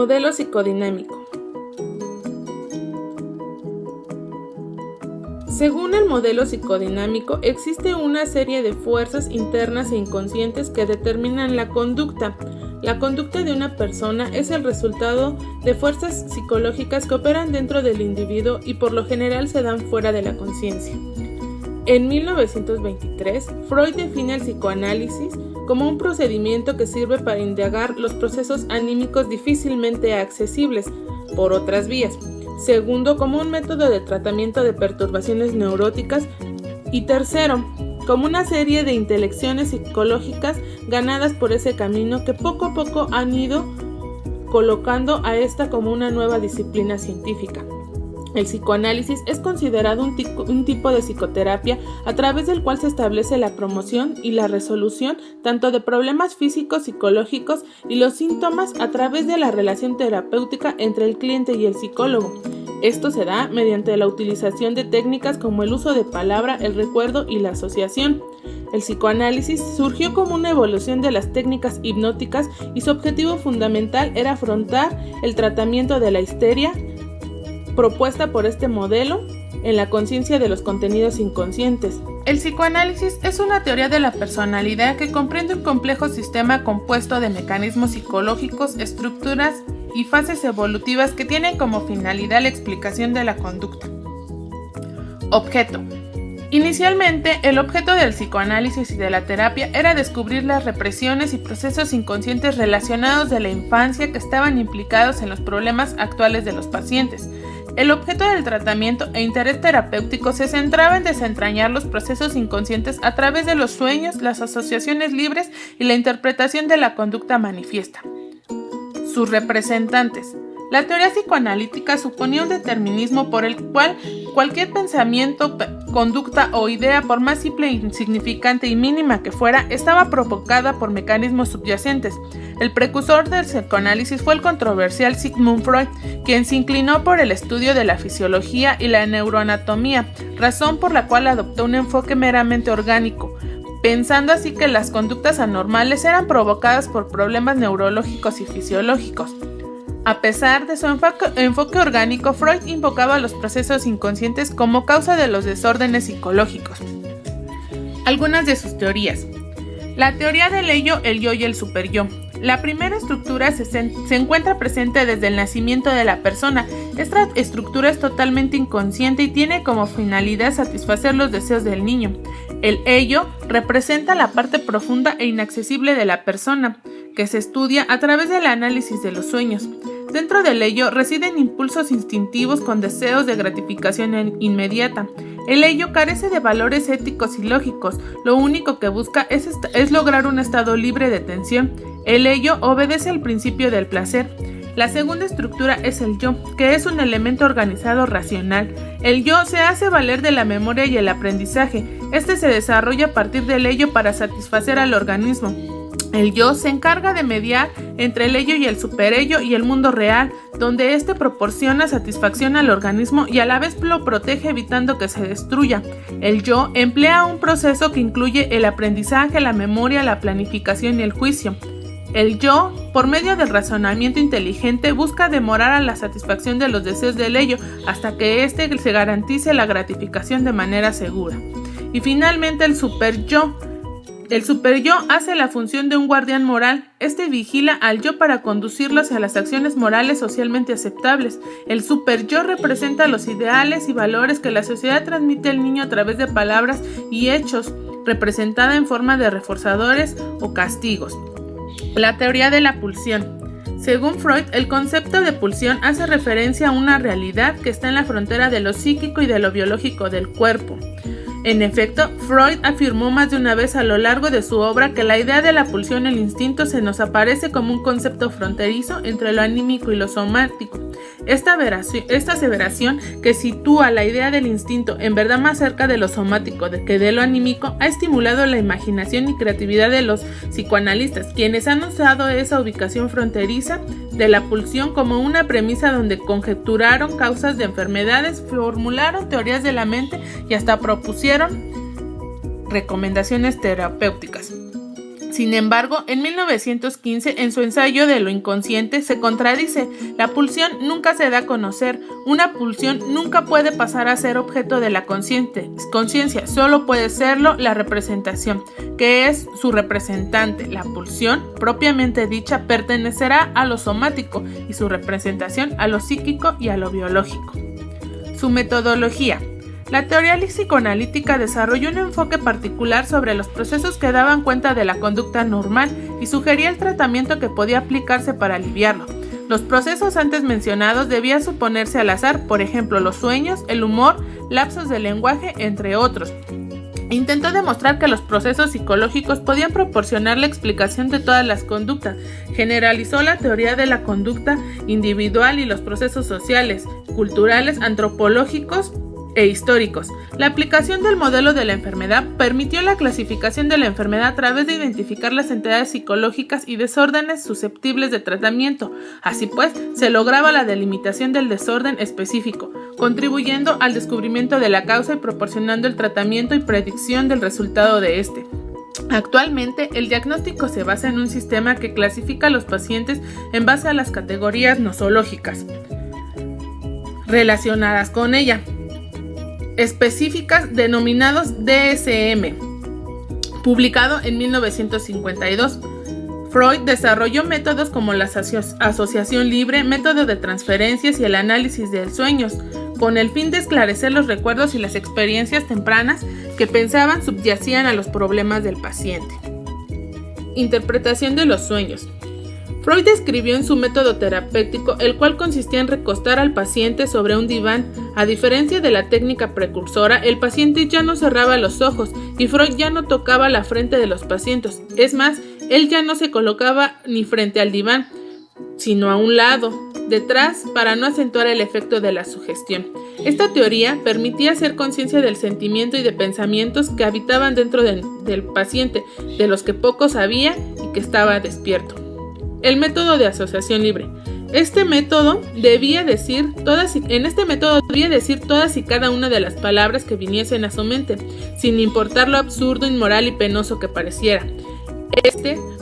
Modelo psicodinámico. Según el modelo psicodinámico, existe una serie de fuerzas internas e inconscientes que determinan la conducta. La conducta de una persona es el resultado de fuerzas psicológicas que operan dentro del individuo y por lo general se dan fuera de la conciencia. En 1923, Freud define el psicoanálisis como un procedimiento que sirve para indagar los procesos anímicos difícilmente accesibles por otras vías. Segundo, como un método de tratamiento de perturbaciones neuróticas. Y tercero, como una serie de intelecciones psicológicas ganadas por ese camino que poco a poco han ido colocando a esta como una nueva disciplina científica. El psicoanálisis es considerado un tipo de psicoterapia a través del cual se establece la promoción y la resolución tanto de problemas físicos, psicológicos y los síntomas a través de la relación terapéutica entre el cliente y el psicólogo. Esto se da mediante la utilización de técnicas como el uso de palabra, el recuerdo y la asociación. El psicoanálisis surgió como una evolución de las técnicas hipnóticas y su objetivo fundamental era afrontar el tratamiento de la histeria propuesta por este modelo en la conciencia de los contenidos inconscientes. El psicoanálisis es una teoría de la personalidad que comprende un complejo sistema compuesto de mecanismos psicológicos, estructuras y fases evolutivas que tienen como finalidad la explicación de la conducta. Objeto. Inicialmente, el objeto del psicoanálisis y de la terapia era descubrir las represiones y procesos inconscientes relacionados de la infancia que estaban implicados en los problemas actuales de los pacientes. El objeto del tratamiento e interés terapéutico se centraba en desentrañar los procesos inconscientes a través de los sueños, las asociaciones libres y la interpretación de la conducta manifiesta. Sus representantes. La teoría psicoanalítica suponía un determinismo por el cual cualquier pensamiento, conducta o idea, por más simple, insignificante y mínima que fuera, estaba provocada por mecanismos subyacentes. El precursor del psicoanálisis fue el controversial Sigmund Freud, quien se inclinó por el estudio de la fisiología y la neuroanatomía, razón por la cual adoptó un enfoque meramente orgánico, pensando así que las conductas anormales eran provocadas por problemas neurológicos y fisiológicos. A pesar de su enfoque orgánico, Freud invocaba los procesos inconscientes como causa de los desórdenes psicológicos. Algunas de sus teorías. La teoría del ello, el yo y el superyo. La primera estructura se encuentra presente desde el nacimiento de la persona. Esta estructura es totalmente inconsciente y tiene como finalidad satisfacer los deseos del niño. El ello representa la parte profunda e inaccesible de la persona, que se estudia a través del análisis de los sueños. Dentro del ello residen impulsos instintivos con deseos de gratificación inmediata. El ello carece de valores éticos y lógicos, lo único que busca es lograr un estado libre de tensión. El ello obedece al principio del placer. La segunda estructura es el yo, que es un elemento organizado racional. El yo se hace valer de la memoria y el aprendizaje. Este se desarrolla a partir del ello para satisfacer al organismo. El yo se encarga de mediar entre el ello y el superello y el mundo real, donde éste proporciona satisfacción al organismo y a la vez lo protege evitando que se destruya. El yo emplea un proceso que incluye el aprendizaje, la memoria, la planificación y el juicio. El yo, por medio del razonamiento inteligente, busca demorar a la satisfacción de los deseos del ello hasta que éste se garantice la gratificación de manera segura. Y finalmente el superyo. El superyo hace la función de un guardián moral. Este vigila al yo para conducirlo hacia las acciones morales socialmente aceptables. El superyo representa los ideales y valores que la sociedad transmite al niño a través de palabras y hechos, representada en forma de reforzadores o castigos. La teoría de la pulsión. Según Freud, el concepto de pulsión hace referencia a una realidad que está en la frontera de lo psíquico y de lo biológico del cuerpo. En efecto, Freud afirmó más de una vez a lo largo de su obra que la idea de la pulsión el instinto se nos aparece como un concepto fronterizo entre lo anímico y lo somático. Esta aseveración, que sitúa la idea del instinto en verdad más cerca de lo somático que de lo anímico, ha estimulado la imaginación y creatividad de los psicoanalistas, quienes han usado esa ubicación fronteriza de la pulsión como una premisa donde conjeturaron causas de enfermedades, formularon teorías de la mente y hasta propusieron recomendaciones terapéuticas. Sin embargo, en 1915, en su ensayo de lo inconsciente, se contradice. La pulsión nunca se da a conocer. Una pulsión nunca puede pasar a ser objeto de la conciencia. Solo puede serlo la representación, que es su representante. La pulsión, propiamente dicha, pertenecerá a lo somático y su representación a lo psíquico y a lo biológico. Su metodología. La teoría psicoanalítica desarrolló un enfoque particular sobre los procesos que daban cuenta de la conducta normal y sugería el tratamiento que podía aplicarse para aliviarlo. Los procesos antes mencionados debían suponerse al azar, por ejemplo, los sueños, el humor, lapsos de lenguaje, entre otros. Intentó demostrar que los procesos psicológicos podían proporcionar la explicación de todas las conductas. Generalizó la teoría de la conducta individual y los procesos sociales, culturales, antropológicos e históricos. La aplicación del modelo de la enfermedad permitió la clasificación de la enfermedad a través de identificar las entidades psicológicas y desórdenes susceptibles de tratamiento. Así pues, se lograba la delimitación del desorden específico, contribuyendo al descubrimiento de la causa y proporcionando el tratamiento y predicción del resultado de este. Actualmente, el diagnóstico se basa en un sistema que clasifica a los pacientes en base a las categorías nosológicas relacionadas con ella, específicas denominados DSM, publicado en 1952. Freud desarrolló métodos como la asociación libre, método de transferencias y el análisis de sueños, con el fin de esclarecer los recuerdos y las experiencias tempranas que pensaban subyacían a los problemas del paciente. Interpretación de los sueños. Freud describió en su método terapéutico, el cual consistía en recostar al paciente sobre un diván. A diferencia de la técnica precursora, el paciente ya no cerraba los ojos y Freud ya no tocaba la frente de los pacientes. Es más, él ya no se colocaba ni frente al diván, sino a un lado, detrás, para no acentuar el efecto de la sugestión. Esta teoría permitía hacer conciencia del sentimiento y de pensamientos que habitaban dentro del paciente, de los que poco sabía y que estaba despierto. El método de asociación libre. En este método debía decir todas y cada una de las palabras que viniesen a su mente, sin importar lo absurdo, inmoral y penoso que pareciera.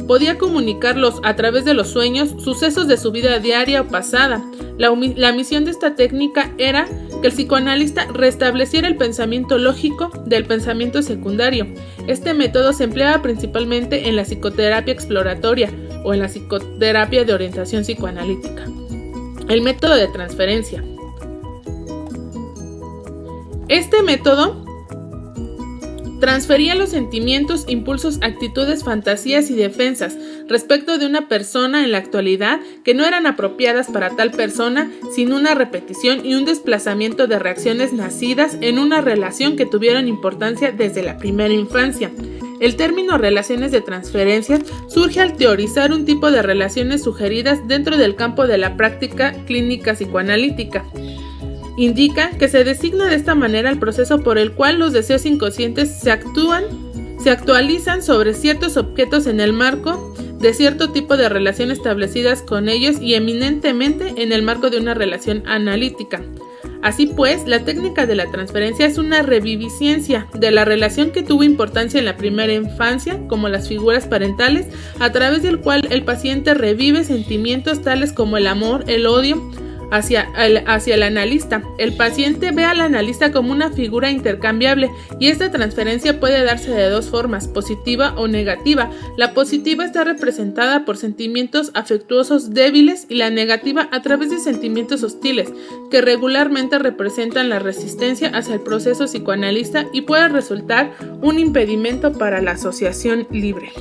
Podía comunicarlos a través de los sueños, sucesos de su vida diaria o pasada. La misión de esta técnica era que el psicoanalista restableciera el pensamiento lógico del pensamiento secundario. Este método se empleaba principalmente en la psicoterapia exploratoria o en la psicoterapia de orientación psicoanalítica. El método de transferencia. Este método transfería los sentimientos, impulsos, actitudes, fantasías y defensas respecto de una persona en la actualidad que no eran apropiadas para tal persona, sin una repetición y un desplazamiento de reacciones nacidas en una relación que tuvieron importancia desde la primera infancia. El término relaciones de transferencia surge al teorizar un tipo de relaciones sugeridas dentro del campo de la práctica clínica psicoanalítica. Indica que se designa de esta manera el proceso por el cual los deseos inconscientes se actualizan sobre ciertos objetos en el marco de cierto tipo de relación establecidas con ellos y eminentemente en el marco de una relación analítica. Así pues, la técnica de la transferencia es una reviviscencia de la relación que tuvo importancia en la primera infancia, como las figuras parentales, a través del cual el paciente revive sentimientos tales como el amor, el odio, hacia el analista. El paciente ve al analista como una figura intercambiable y esta transferencia puede darse de dos formas, positiva o negativa. La positiva está representada por sentimientos afectuosos débiles y la negativa a través de sentimientos hostiles, que regularmente representan la resistencia hacia el proceso psicoanalista y puede resultar un impedimento para la asociación libre.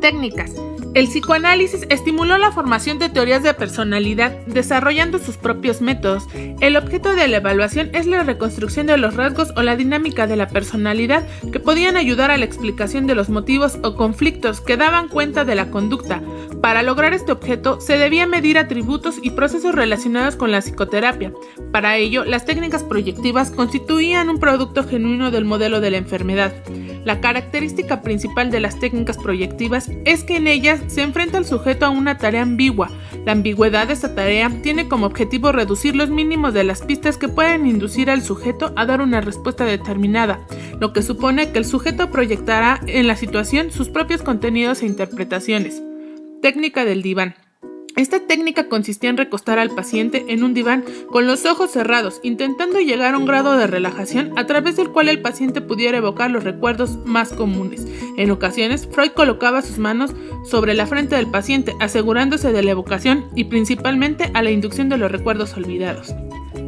Técnicas. El psicoanálisis estimuló la formación de teorías de personalidad, desarrollando sus propios métodos. El objeto de la evaluación es la reconstrucción de los rasgos o la dinámica de la personalidad que podían ayudar a la explicación de los motivos o conflictos que daban cuenta de la conducta. Para lograr este objeto, se debía medir atributos y procesos relacionados con la psicoterapia. Para ello, las técnicas proyectivas constituían un producto genuino del modelo de la enfermedad. La característica principal de las técnicas proyectivas es que en ellas se enfrenta al sujeto a una tarea ambigua. La ambigüedad de esta tarea tiene como objetivo reducir los mínimos de las pistas que pueden inducir al sujeto a dar una respuesta determinada, lo que supone que el sujeto proyectará en la situación sus propios contenidos e interpretaciones. Técnica del diván. Esta técnica consistía en recostar al paciente en un diván con los ojos cerrados, intentando llegar a un grado de relajación a través del cual el paciente pudiera evocar los recuerdos más comunes. En ocasiones, Freud colocaba sus manos sobre la frente del paciente, asegurándose de la evocación y principalmente a la inducción de los recuerdos olvidados.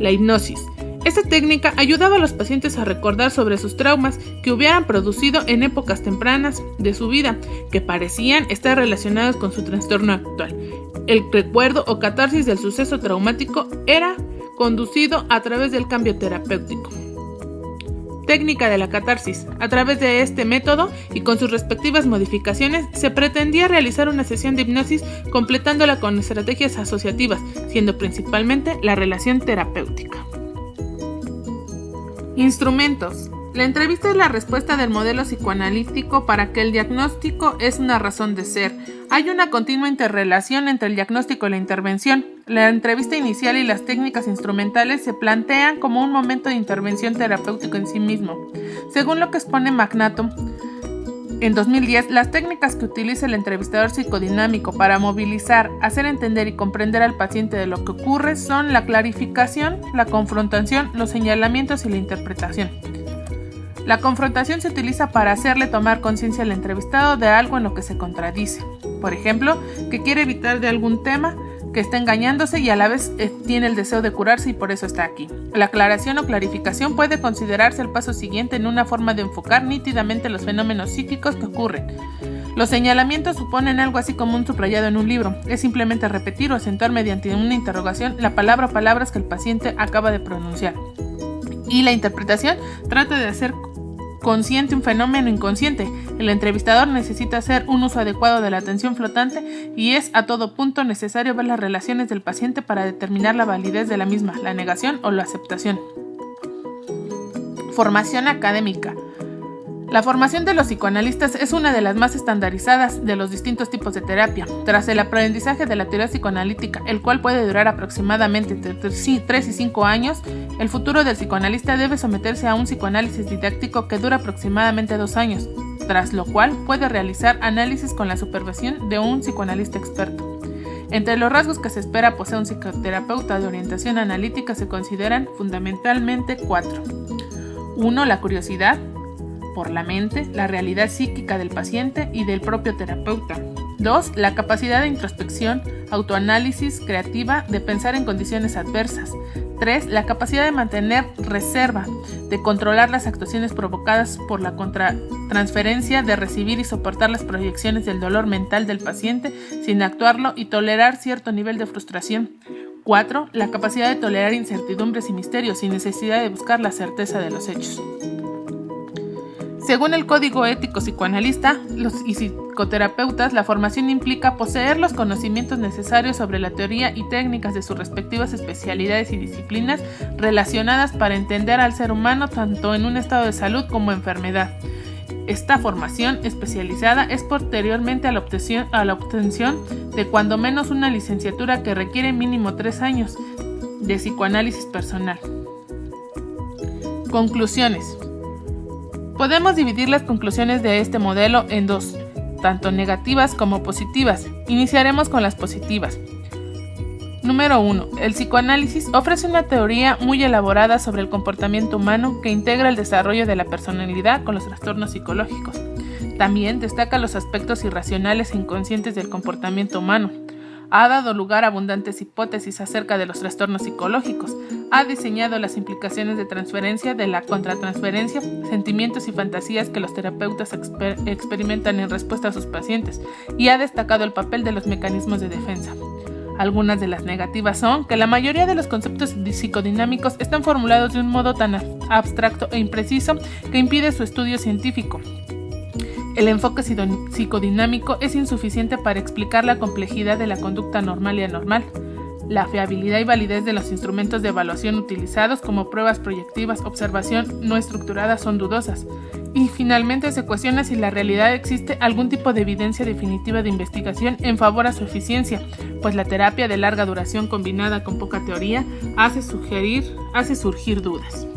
La hipnosis. Esta técnica ayudaba a los pacientes a recordar sobre sus traumas que hubieran producido en épocas tempranas de su vida, que parecían estar relacionados con su trastorno actual. El recuerdo o catarsis del suceso traumático era conducido a través del cambio terapéutico. Técnica de la catarsis. A través de este método y con sus respectivas modificaciones, se pretendía realizar una sesión de hipnosis completándola con estrategias asociativas, siendo principalmente la relación terapéutica. Instrumentos. La entrevista es la respuesta del modelo psicoanalítico para que el diagnóstico es una razón de ser. Hay una continua interrelación entre el diagnóstico y la intervención. La entrevista inicial y las técnicas instrumentales se plantean como un momento de intervención terapéutico en sí mismo. Según lo que expone Magnato, en 2010, las técnicas que utiliza el entrevistador psicodinámico para movilizar, hacer entender y comprender al paciente de lo que ocurre son la clarificación, la confrontación, los señalamientos y la interpretación. La confrontación se utiliza para hacerle tomar conciencia al entrevistado de algo en lo que se contradice. Por ejemplo, que quiere evitar de algún tema, que está engañándose y a la vez tiene el deseo de curarse y por eso está aquí. La aclaración o clarificación puede considerarse el paso siguiente en una forma de enfocar nítidamente los fenómenos psíquicos que ocurren. Los señalamientos suponen algo así como un subrayado en un libro. Es simplemente repetir o acentuar mediante una interrogación la palabra o palabras que el paciente acaba de pronunciar. Y la interpretación trata de hacer consciente un fenómeno inconsciente. El entrevistador necesita hacer un uso adecuado de la atención flotante y es a todo punto necesario ver las relaciones del paciente para determinar la validez de la misma, la negación o la aceptación. Formación académica. La formación de los psicoanalistas es una de las más estandarizadas de los distintos tipos de terapia. Tras el aprendizaje de la teoría psicoanalítica, el cual puede durar aproximadamente entre 3 y 5 años, el futuro del psicoanalista debe someterse a un psicoanálisis didáctico que dura aproximadamente 2 años, tras lo cual puede realizar análisis con la supervisión de un psicoanalista experto. Entre los rasgos que se espera posee un psicoterapeuta de orientación analítica se consideran fundamentalmente 4. 1. La curiosidad por la mente, la realidad psíquica del paciente y del propio terapeuta. 2. La capacidad de introspección, autoanálisis creativa, de pensar en condiciones adversas. 3. La capacidad de mantener reserva, de controlar las actuaciones provocadas por la transferencia, de recibir y soportar las proyecciones del dolor mental del paciente sin actuarlo y tolerar cierto nivel de frustración. 4. La capacidad de tolerar incertidumbres y misterios sin necesidad de buscar la certeza de los hechos. Según el Código Ético Psicoanalista y psicoterapeutas, la formación implica poseer los conocimientos necesarios sobre la teoría y técnicas de sus respectivas especialidades y disciplinas relacionadas para entender al ser humano tanto en un estado de salud como enfermedad. Esta formación especializada es posteriormente a la obtención de cuando menos una licenciatura que requiere mínimo 3 años de psicoanálisis personal. Conclusiones. Podemos dividir las conclusiones de este modelo en 2, tanto negativas como positivas. Iniciaremos con las positivas. Número 1. El psicoanálisis ofrece una teoría muy elaborada sobre el comportamiento humano que integra el desarrollo de la personalidad con los trastornos psicológicos. También destaca los aspectos irracionales e inconscientes del comportamiento humano. Ha dado lugar a abundantes hipótesis acerca de los trastornos psicológicos. Ha diseñado las implicaciones de transferencia, de la contratransferencia, sentimientos y fantasías que los terapeutas experimentan en respuesta a sus pacientes y ha destacado el papel de los mecanismos de defensa. Algunas de las negativas son que la mayoría de los conceptos psicodinámicos están formulados de un modo tan abstracto e impreciso que impide su estudio científico. El enfoque psicodinámico es insuficiente para explicar la complejidad de la conducta normal y anormal. La fiabilidad y validez de los instrumentos de evaluación utilizados como pruebas proyectivas, observación no estructurada son dudosas. Y finalmente se cuestiona si la realidad existe algún tipo de evidencia definitiva de investigación en favor a su eficiencia, pues la terapia de larga duración combinada con poca teoría hace surgir dudas.